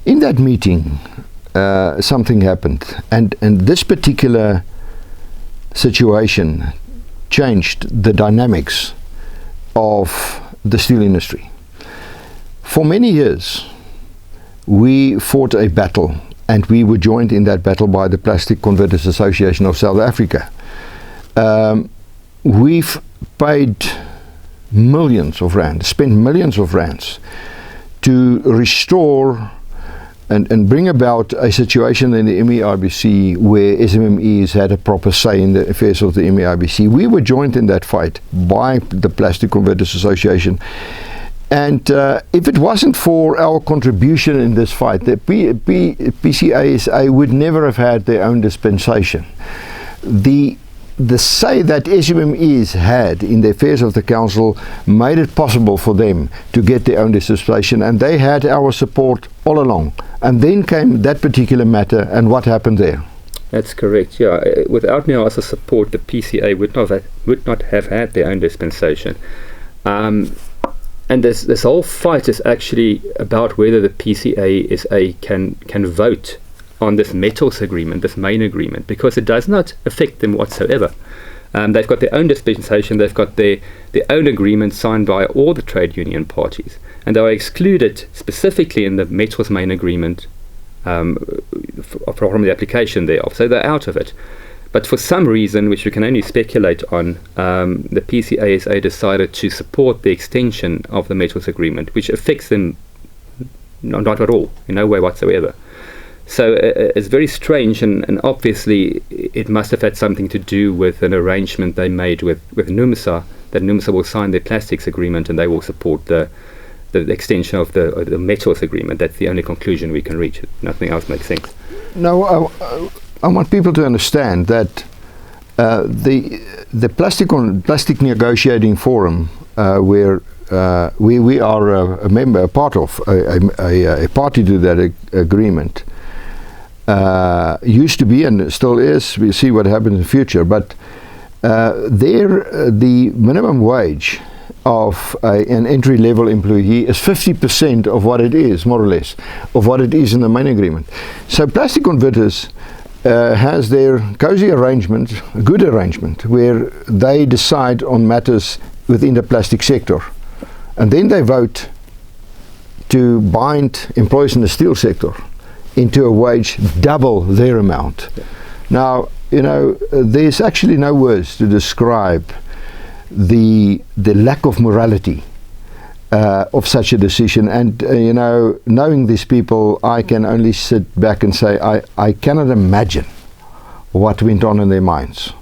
In that meeting, something happened, and this particular situation changed the dynamics of the steel industry. For many years, we fought a battle, and we were joined in that battle by the Plastic Converters Association of South Africa. We've paid millions of rands, spent millions of rands to restore and bring about a situation in the MEIBC where SMMEs had a proper say in the affairs of the MEIBC. We were joined in that fight by the Plastic Converters Association. And if it wasn't for our contribution in this fight, the PCASA would never have had their own dispensation. The say that SMMEs had in the affairs of the council made it possible for them to get their own dispensation, and they had our support all along. And then came that particular matter, and what happened there? That's correct, yeah. Without MEASA support, the PCA would not have had their own dispensation. And this whole fight is actually about whether the PCASA can vote on this metals agreement, this main agreement, because it does not affect them whatsoever. They've got their own dispensation, they've got their own agreement signed by all the trade union parties, and they are excluded specifically in the metals main agreement from the application thereof, so they're out of it. But for some reason, which we can only speculate on, the PCASA decided to support the extension of the metals agreement, which affects them not at all, in no way whatsoever. So it's very strange, and obviously it must have had something to do with an arrangement they made with NEASA, that NEASA will sign their plastics agreement and they will support the extension of the metals agreement. That's the only conclusion we can reach. Nothing else makes sense. No, I want people to understand that the plastic negotiating forum, where we are a member, a part of, a party to that agreement, used to be and still is. We'll see what happens in the future, but the minimum wage of an entry-level employee is 50% of what it is, more or less, of what it is in the main agreement. So Plastic Converters has their cozy arrangement, a good arrangement, where they decide on matters within the plastic sector, and then they vote to bind employees in the steel sector into a wage double their amount. Yeah. Now, there's actually no words to describe the lack of morality of such a decision, and knowing these people, I can only sit back and say I cannot imagine what went on in their minds.